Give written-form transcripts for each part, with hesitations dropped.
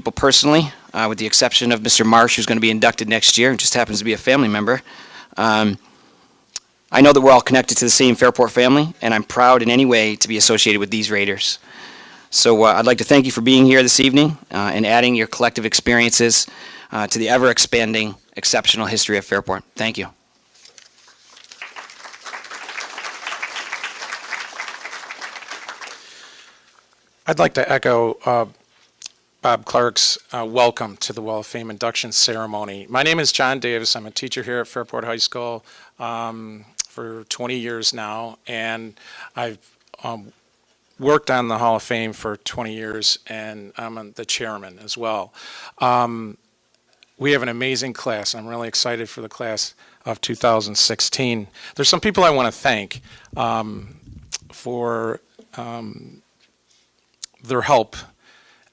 people personally, with the exception of Mr. Marsh, who's going to be inducted next year and just happens to be a family member. I know that we're all connected to the same Fairport family, and I'm proud in any way to be associated with these Raiders. So I'd like to thank you for being here this evening and adding your collective experiences to the ever-expanding, exceptional history of Fairport. Thank you. I'd like to echo Bob Clark's welcome to the Wall of Fame induction ceremony. My name is John Davis. I'm a teacher here at Fairport High School for 20 years now, and I've worked on the Hall of Fame for 20 years, and I'm the chairman as well. We have an amazing class. I'm really excited for the class of 2016. There's some people I want to thank for their help.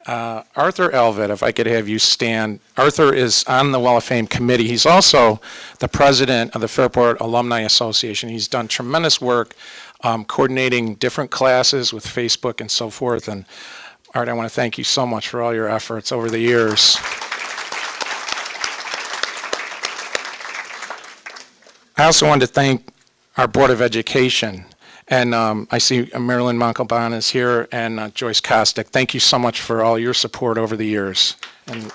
Arthur Elvet, if I could have you stand. Arthur is on the Wall of Fame committee. He's also the president of the Fairport Alumni Association. He's done tremendous work coordinating different classes with Facebook and so forth. And Art, I want to thank you so much for all your efforts over the years. I also wanted to thank our Board of Education. And I see Marilyn Montalban is here, and Joyce Kostick. Thank you so much for all your support over the years. And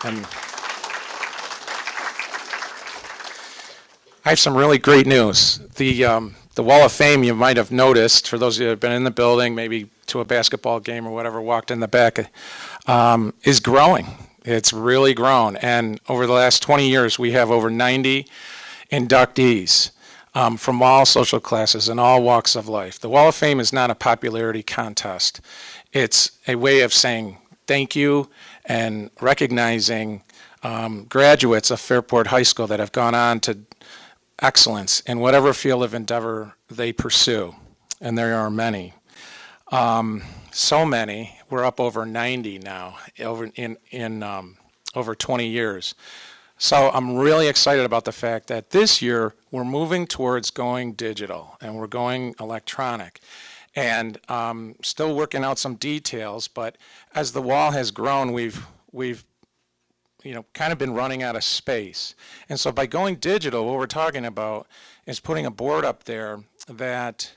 I have some really great news. The Wall of Fame, you might have noticed, for those of you that have been in the building, maybe to a basketball game or whatever, walked in the back, is growing. It's really grown. And over the last 20 years, we have over 90 inductees. From all social classes and all walks of life. The Wall of Fame is not a popularity contest. It's a way of saying thank you and recognizing graduates of Fairport High School that have gone on to excellence in whatever field of endeavor they pursue. And there are many. So many. We're up over 90 now in over 20 years. So I'm really excited about the fact that this year we're moving towards going digital and we're going electronic. And still working out some details, but as the wall has grown, we've kind of been running out of space. And so by going digital, what we're talking about is putting a board up there that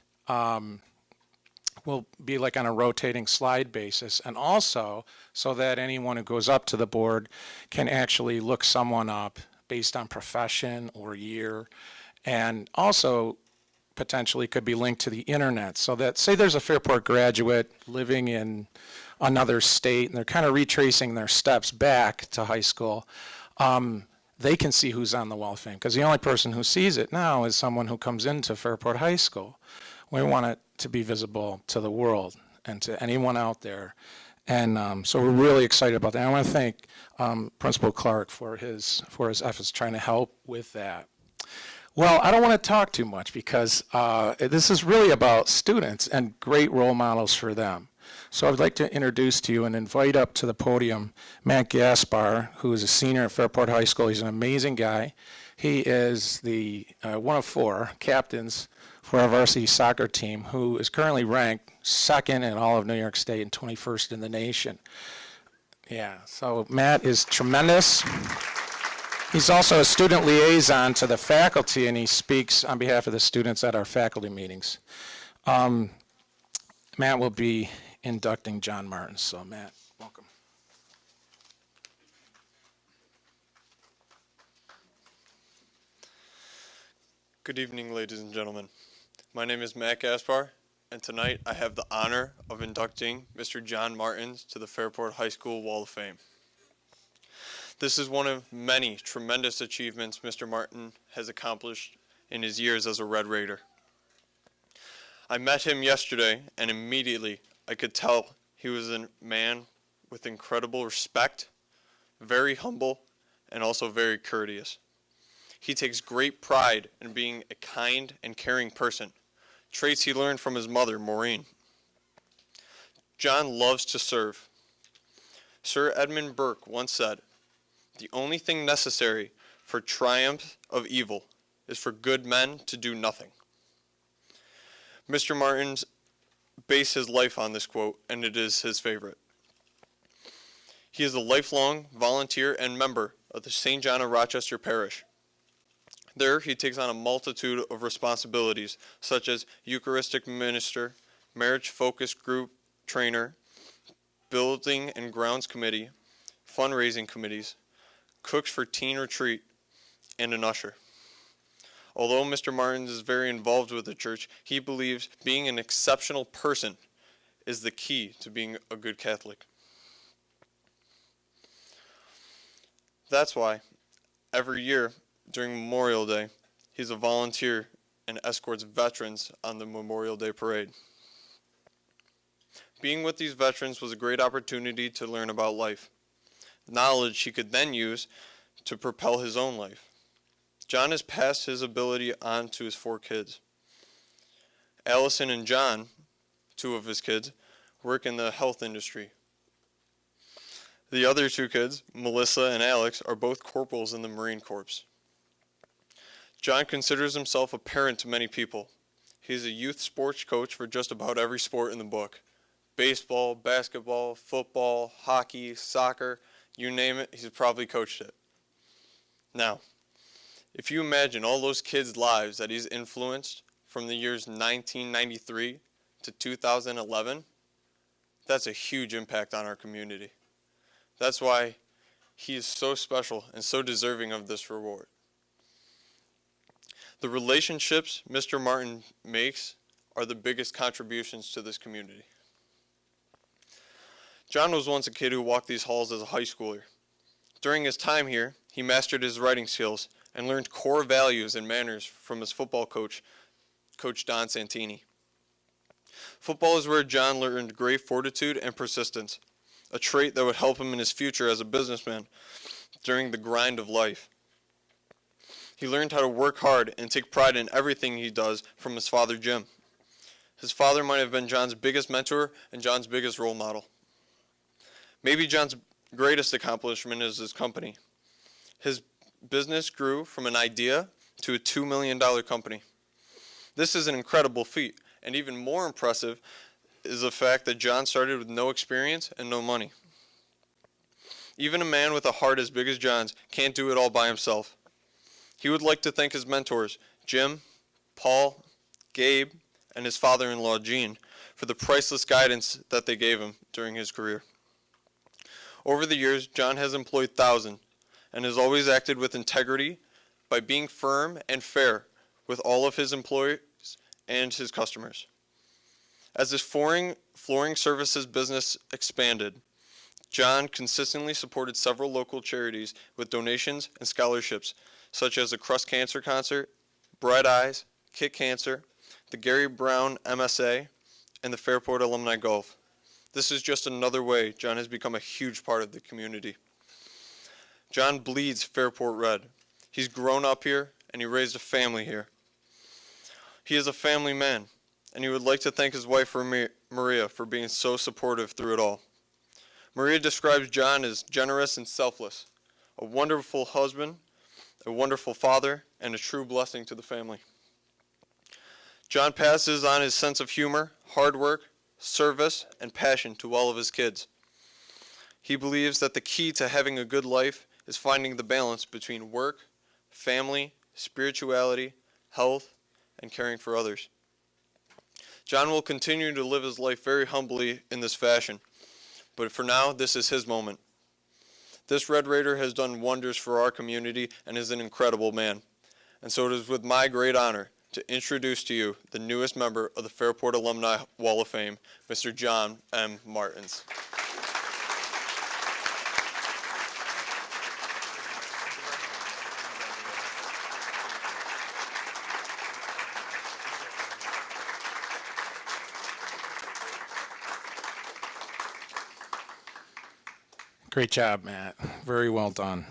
will be like on a rotating slide basis, and also so that anyone who goes up to the board can actually look someone up based on profession or year, and also potentially could be linked to the internet, so that, say there's a Fairport graduate living in another state and they're kind of retracing their steps back to high school, they can see who's on the Wall of Fame, because the only person who sees it now is someone who comes into Fairport High School. We want it to be visible to the world and to anyone out there. And so we're really excited about that. I want to thank Principal Clark for his efforts trying to help with that. Well, I don't want to talk too much because this is really about students and great role models for them. So I'd like to introduce to you and invite up to the podium Matt Gaspar, who is a senior at Fairport High School. He's an amazing guy. He is the one of 4 captains for our varsity soccer team, who is currently ranked 2nd in all of New York State and 21st in the nation. Yeah, so Matt is tremendous. He's also a student liaison to the faculty, and he speaks on behalf of the students at our faculty meetings. Matt will be inducting John Martin, so Matt, welcome. Good evening, ladies and gentlemen. My name is Matt Gaspar, and tonight I have the honor of inducting Mr. John Martins to the Fairport High School Wall of Fame. This is one of many tremendous achievements Mr. Martin has accomplished in his years as a Red Raider. I met him yesterday, and immediately I could tell he was a man with incredible respect, very humble, and also very courteous. He takes great pride in being a kind and caring person, traits he learned from his mother, Maureen. John loves to serve. Sir Edmund Burke once said, "The only thing necessary for triumph of evil is for good men to do nothing." Mr. Martins based his life on this quote, and it is his favorite. He is a lifelong volunteer and member of the St. John of Rochester Parish. There, he takes on a multitude of responsibilities, such as Eucharistic minister, marriage focus group trainer, building and grounds committee, fundraising committees, cooks for teen retreat, and an usher. Although Mr. Martins is very involved with the church, he believes being an exceptional person is the key to being a good Catholic. That's why every year during Memorial Day, he's a volunteer and escorts veterans on the Memorial Day parade. Being with these veterans was a great opportunity to learn about life, knowledge he could then use to propel his own life. John has passed his ability on to his 4 kids. Allison and John, 2 of his kids, work in the health industry. The other 2 kids, Melissa and Alex, are both corporals in the Marine Corps. John considers himself a parent to many people. He's a youth sports coach for just about every sport in the book. Baseball, basketball, football, hockey, soccer, you name it, he's probably coached it. Now, if you imagine all those kids' lives that he's influenced from the years 1993 to 2011, that's a huge impact on our community. That's why he is so special and so deserving of this reward. The relationships Mr. Martin makes are the biggest contributions to this community. John was once a kid who walked these halls as a high schooler. During his time here, he mastered his writing skills and learned core values and manners from his football coach, Coach Don Santini. Football is where John learned great fortitude and persistence, a trait that would help him in his future as a businessman during the grind of life. He learned how to work hard and take pride in everything he does from his father, Jim. His father might have been John's biggest mentor and John's biggest role model. Maybe John's greatest accomplishment is his company. His business grew from an idea to a $2 million company. This is an incredible feat, and even more impressive is the fact that John started with no experience and no money. Even a man with a heart as big as John's can't do it all by himself. He would like to thank his mentors, Jim, Paul, Gabe, and his father-in-law, Gene, for the priceless guidance that they gave him during his career. Over the years, John has employed thousands and has always acted with integrity by being firm and fair with all of his employees and his customers. As his flooring services business expanded, John consistently supported several local charities with donations and scholarships, such as the Crust Cancer Concert, Bright Eyes, Kick Cancer, the Gary Brown MSA, and the Fairport Alumni Golf. This is just another way John has become a huge part of the community. John bleeds Fairport red. He's grown up here, and he raised a family here. He is a family man, and he would like to thank his wife, Maria, for being so supportive through it all. Maria describes John as generous and selfless, a wonderful husband, a wonderful father, and a true blessing to the family. John passes on his sense of humor, hard work, service, and passion to all of his kids. He believes that the key to having a good life is finding the balance between work, family, spirituality, health, and caring for others. John will continue to live his life very humbly in this fashion, but for now, this is his moment. This Red Raider has done wonders for our community and is an incredible man. And so it is with my great honor to introduce to you the newest member of the Fairport Alumni Wall of Fame, Mr. John M. Martins. Great job, Matt. Very well done.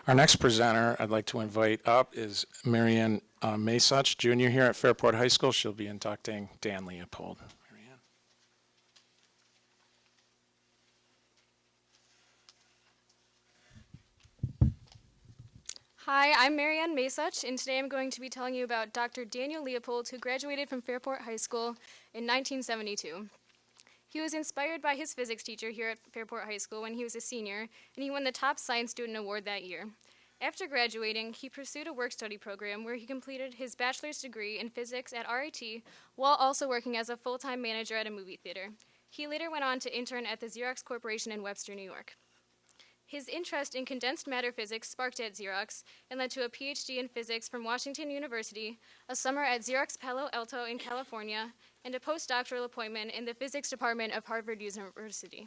Our next presenter I'd like to invite up is Marianne May, junior here at Fairport High School. She'll be inducting Dan Leopold. Marianne. Hi, I'm Marianne May, and today I'm going to be telling you about Dr. Daniel Leopold, who graduated from Fairport High School in 1972. He was inspired by his physics teacher here at Fairport High School when he was a senior, and he won the top science student award that year. After graduating, he pursued a work-study program where he completed his bachelor's degree in physics at RIT while also working as a full-time manager at a movie theater. He later went on to intern at the Xerox Corporation in Webster, New York. His interest in condensed matter physics sparked at Xerox and led to a PhD in physics from Washington University, a summer at Xerox Palo Alto in California, and a postdoctoral appointment in the physics department of Harvard University.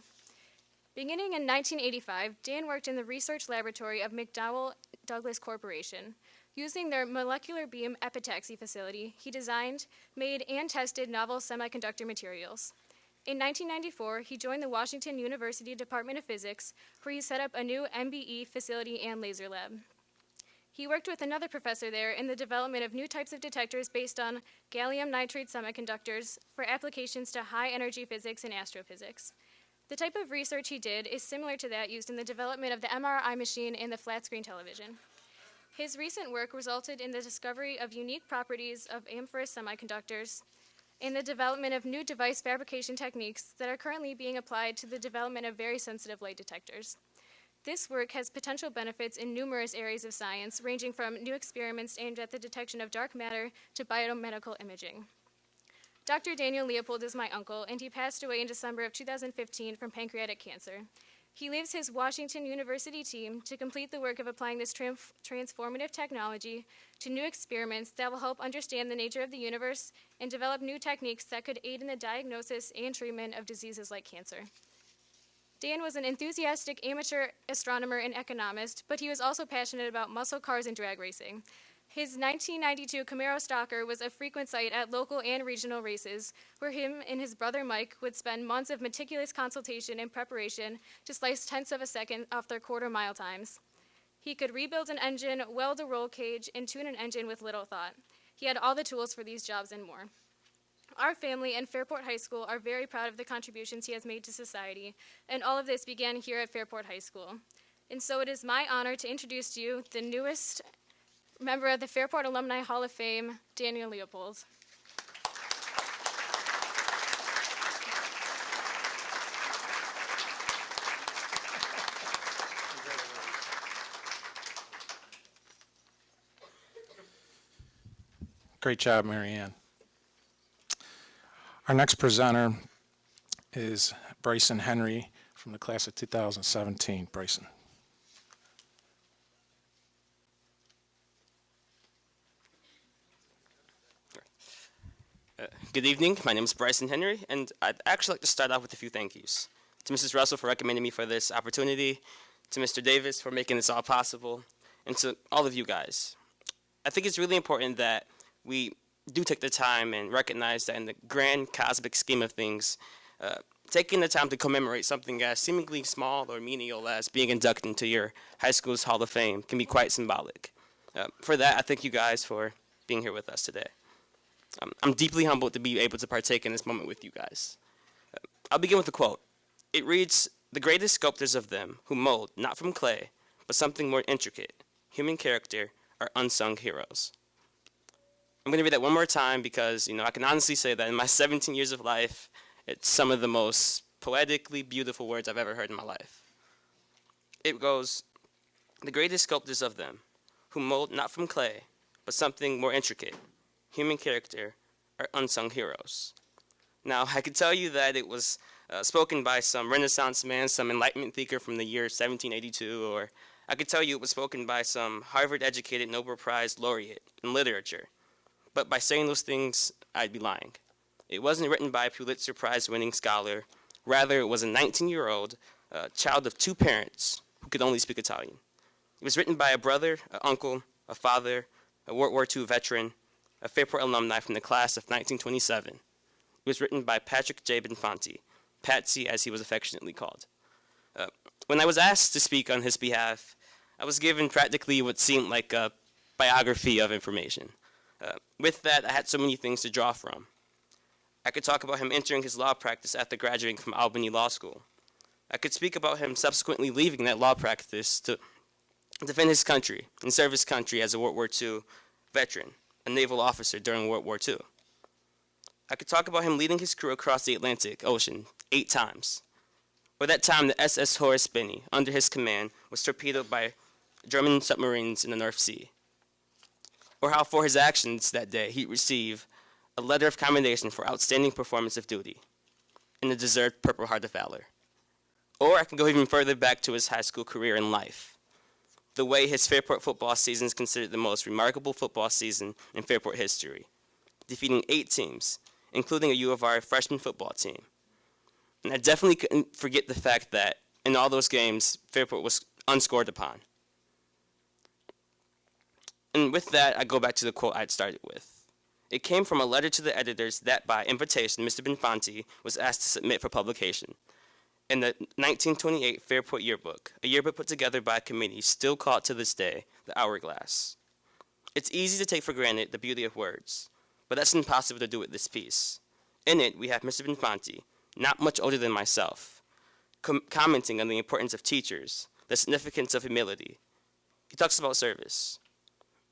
Beginning in 1985, Dan worked in the research laboratory of McDowell Douglas Corporation. Using their molecular beam epitaxy facility, he designed, made, and tested novel semiconductor materials. In 1994, he joined the Washington University Department of Physics, where he set up a new MBE facility and laser lab. He worked with another professor there in the development of new types of detectors based on gallium nitride semiconductors for applications to high-energy physics and astrophysics. The type of research he did is similar to that used in the development of the MRI machine and the flat-screen television. His recent work resulted in the discovery of unique properties of amorphous semiconductors and the development of new device fabrication techniques that are currently being applied to the development of very sensitive light detectors. This work has potential benefits in numerous areas of science, ranging from new experiments aimed at the detection of dark matter to biomedical imaging. Dr. Daniel Leopold is my uncle, and he passed away in December of 2015 from pancreatic cancer. He leaves his Washington University team to complete the work of applying this transformative technology to new experiments that will help understand the nature of the universe and develop new techniques that could aid in the diagnosis and treatment of diseases like cancer. Dan was an enthusiastic amateur astronomer and economist, but he was also passionate about muscle cars and drag racing. His 1992 Camaro Stalker was a frequent sight at local and regional races, where him and his brother Mike would spend months of meticulous consultation and preparation to slice tenths of a second off their quarter-mile times. He could rebuild an engine, weld a roll cage, and tune an engine with little thought. He had all the tools for these jobs and more. Our family and Fairport High School are very proud of the contributions he has made to society, and all of this began here at Fairport High School. And so it is my honor to introduce to you the newest member of the Fairport Alumni Hall of Fame, Daniel Leopold. Great job, Marianne. Our next presenter is Bryan Henry from the class of 2017. Bryson. Good evening. My name is Bryan Henry, and I'd actually like to start off with a few thank yous. To Mrs. Russell for recommending me for this opportunity, to Mr. Davis for making this all possible, and to all of you guys. I think it's really important that we do take the time and recognize that in the grand cosmic scheme of things, taking the time to commemorate something as seemingly small or menial as being inducted into your high school's Hall of Fame can be quite symbolic. For that, I thank you guys for being here with us today. I'm deeply humbled to be able to partake in this moment with you guys. I'll begin with a quote. It reads, "The greatest sculptors of them who mold not from clay, but something more intricate, human character, are unsung heroes." I'm going to read that one more time because, I can honestly say that in my 17 years of life, it's some of the most poetically beautiful words I've ever heard in my life. It goes, "The greatest sculptors of them who mold not from clay, but something more intricate, human character, are unsung heroes." Now, I could tell you that it was spoken by some Renaissance man, some Enlightenment thinker from the year 1782, or I could tell you it was spoken by some Harvard-educated Nobel Prize laureate in literature. But by saying those things, I'd be lying. It wasn't written by a Pulitzer Prize-winning scholar. Rather, it was a 19-year-old child of two parents who could only speak Italian. It was written by a brother, an uncle, a father, a World War II veteran, a Fairport alumni from the class of 1927. It was written by Patrick J. Benfanti, Patsy as he was affectionately called. When I was asked to speak on his behalf, I was given practically what seemed like a biography of information. With that, I had so many things to draw from. I could talk about him entering his law practice after graduating from Albany Law School. I could speak about him subsequently leaving that law practice to defend his country and serve his country as a World War II veteran, a naval officer during World War II. I could talk about him leading his crew across the Atlantic Ocean, 8 times. Or that time the SS Horace Binney, under his command, was torpedoed by German submarines in the North Sea. Or how for his actions that day he received a letter of commendation for outstanding performance of duty and the deserved Purple Heart of Valor. Or I can go even further back to his high school career in life. The way his Fairport football season is considered the most remarkable football season in Fairport history, defeating 8 teams, including a U of R freshman football team. And I definitely couldn't forget the fact that in all those games, Fairport was unscored upon. And with that, I go back to the quote I'd started with. It came from a letter to the editors that, by invitation, Mr. Benfanti was asked to submit for publication in the 1928 Fairport Yearbook, a yearbook put together by a committee still called to this day the Hourglass. It's easy to take for granted the beauty of words, but that's impossible to do with this piece. In it, we have Mr. Benfanti, not much older than myself, commenting on the importance of teachers, the significance of humility. He talks about service.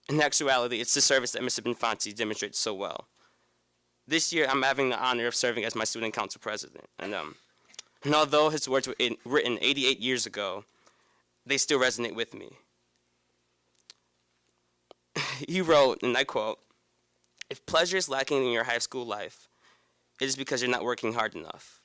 In actuality, it's the service that Mr. Benfanti demonstrates so well. This year, I'm having the honor of serving as my student council president. And although his words were written 88 years ago, they still resonate with me. He wrote, and I quote, "If pleasure is lacking in your high school life, it is because you're not working hard enough."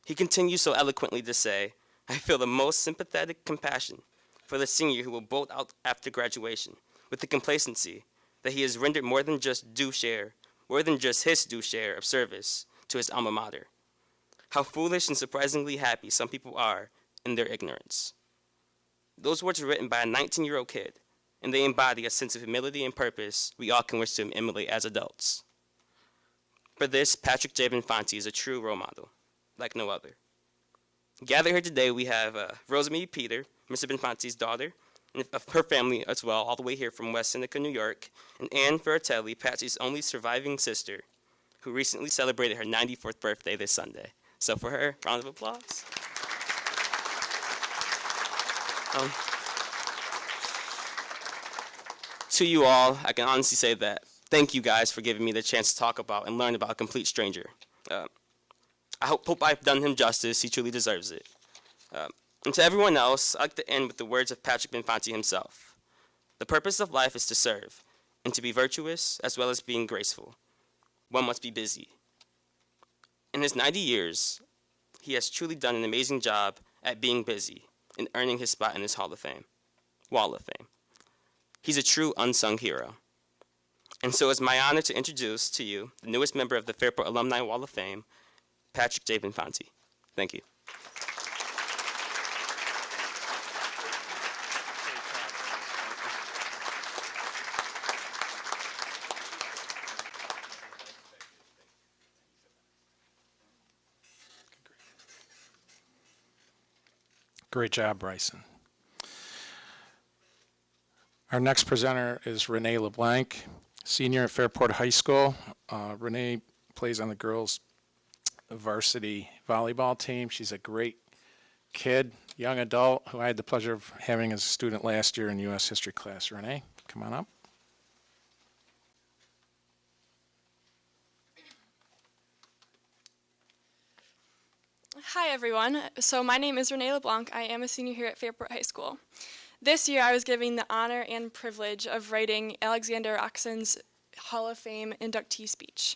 He continues so eloquently to say, "I feel the most sympathetic compassion for the senior who will bolt out after graduation with the complacency that he has rendered more than just his due share of service to his alma mater. How foolish and surprisingly happy some people are in their ignorance." Those words were written by a 19-year-old kid, and they embody a sense of humility and purpose we all can wish to emulate as adults. For this, Patrick J. Benfanti is a true role model, like no other. Gathered here today, we have Rosemary Peter, Mr. Benfanti's daughter, and of her family as well, all the way here from West Seneca, New York, and Anne Ferratelli, Patsy's only surviving sister, who recently celebrated her 94th birthday this Sunday. So for her, round of applause. To you all, I can honestly say that thank you guys for giving me the chance to talk about and learn about a complete stranger. I hope I've done him justice. He truly deserves it. And to everyone else, I'd like to end with the words of Patrick Benfanti himself. The purpose of life is to serve, and to be virtuous as well as being graceful. One must be busy. In his 90 years, he has truly done an amazing job at being busy and earning his spot in his Wall of Fame. He's a true unsung hero. And so it's my honor to introduce to you the newest member of the Fairport Alumni Wall of Fame, Patrick J. Benfanti. Thank you. Great job, Bryson. Our next presenter is Rene LeBlanc, senior at Fairport High School. Rene plays on the girls' varsity volleyball team. She's a great kid, young adult, who I had the pleasure of having as a student last year in U.S. history class. Rene, come on up. Hi everyone, so my name is Rene LeBlanc. I am a senior here at Fairport High School. This year I was given the honor and privilege of writing Alexander Roxon's Hall of Fame inductee speech.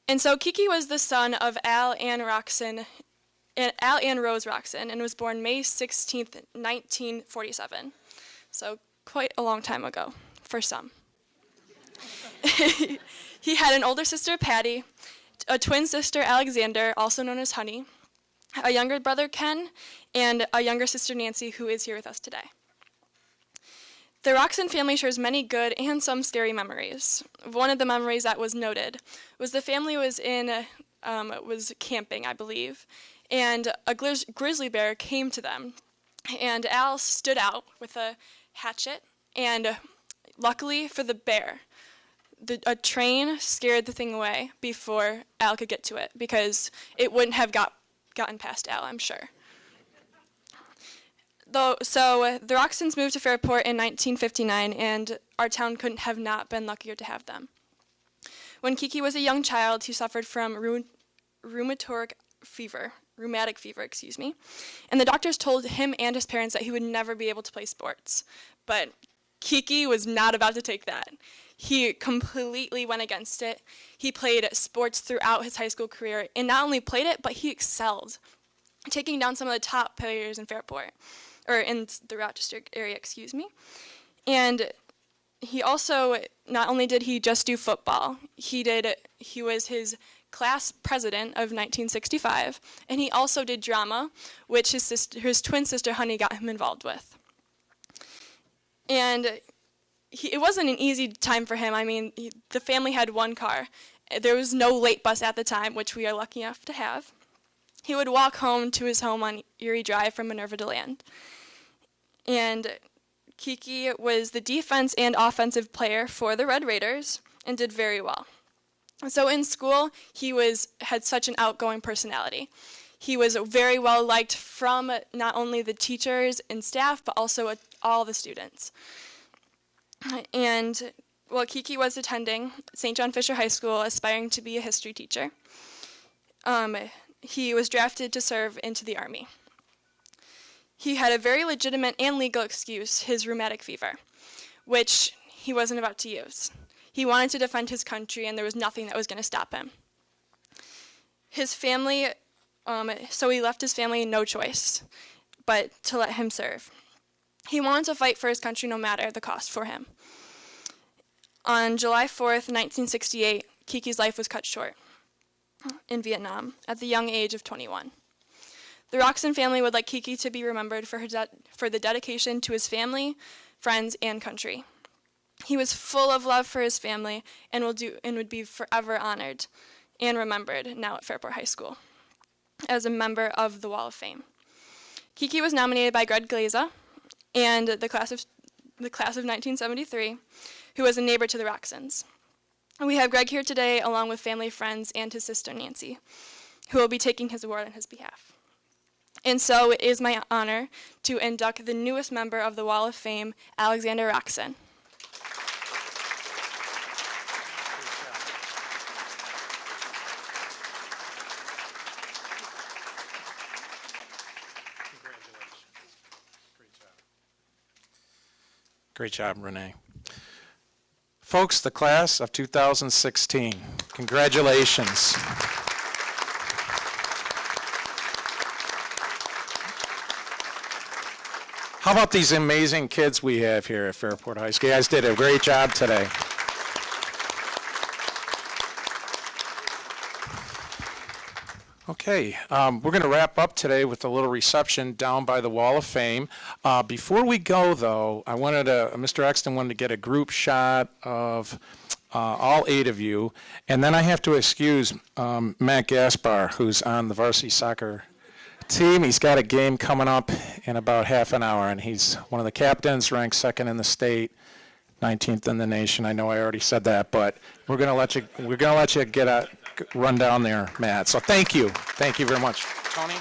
And so Kiki was the son of Al and Rose Roxon, and was born May 16th, 1947. So quite a long time ago, for some. He had an older sister, Patty, a twin sister, Alexander, also known as Honey, a younger brother, Ken, and a younger sister, Nancy, who is here with us today. The Roxon family shares many good and some scary memories. One of the memories that was noted was the family was camping, I believe, and a grizzly bear came to them, and Al stood out with a hatchet, and luckily for the bear, a train scared the thing away before Al could get to it, because it wouldn't have gotten past Al, I'm sure. So the Roxons moved to Fairport in 1959, and our town couldn't have not been luckier to have them. When Kiki was a young child, he suffered from rheumatoid rheumatic fever, excuse me. And the doctors told him and his parents that he would never be able to play sports. But Kiki was not about to take that. He completely went against it. He played sports throughout his high school career, and not only played it, but he excelled, taking down some of the top players in Fairport, or in the Rochester area, excuse me. And he also, not only did he just do football, he was his class president of 1965, and he also did drama, which his twin sister, Honey, got him involved with. And it wasn't an easy time for him. I mean, the family had one car. There was no late bus at the time, which we are lucky enough to have. He would walk home to his home on Erie Drive from Minerva DeLand. And Kiki was the defense and offensive player for the Red Raiders and did very well. So in school, he had such an outgoing personality. He was very well liked from not only the teachers and staff, but also all the students. And while Kiki was attending St. John Fisher High School, aspiring to be a history teacher, he was drafted to serve into the Army. He had a very legitimate and legal excuse, his rheumatic fever, which he wasn't about to use. He wanted to defend his country, and there was nothing that was going to stop him. His family, so he left his family no choice but to let him serve. He wanted to fight for his country no matter the cost for him. On July 4th, 1968, Kiki's life was cut short in Vietnam at the young age of 21. The Roxon family would like Kiki to be remembered for the dedication to his family, friends, and country. He was full of love for his family and would be forever honored and remembered now at Fairport High School as a member of the Wall of Fame. Kiki was nominated by Greg Glaza and the class of 1973, who was a neighbor to the Roxons. We have Greg here today along with family, friends, and his sister Nancy, who will be taking his award on his behalf. And so it is my honor to induct the newest member of the Wall of Fame, Alexander Roxon. Great job, Rene. Folks, the class of 2016, congratulations. How about these amazing kids we have here at Fairport High School? You guys did a great job today. Okay, we're going to wrap up today with a little reception down by the Wall of Fame. Before we go, though, Mr. Exton wanted to get a group shot of all 8 of you, and then I have to excuse Matt Gaspar, who's on the varsity soccer team. He's got a game coming up in about half an hour, and he's one of the captains, ranked 2nd in the state, 19th in the nation. I know I already said that, but we're going to let you get a run down there, Matt. So thank you very much. Tony?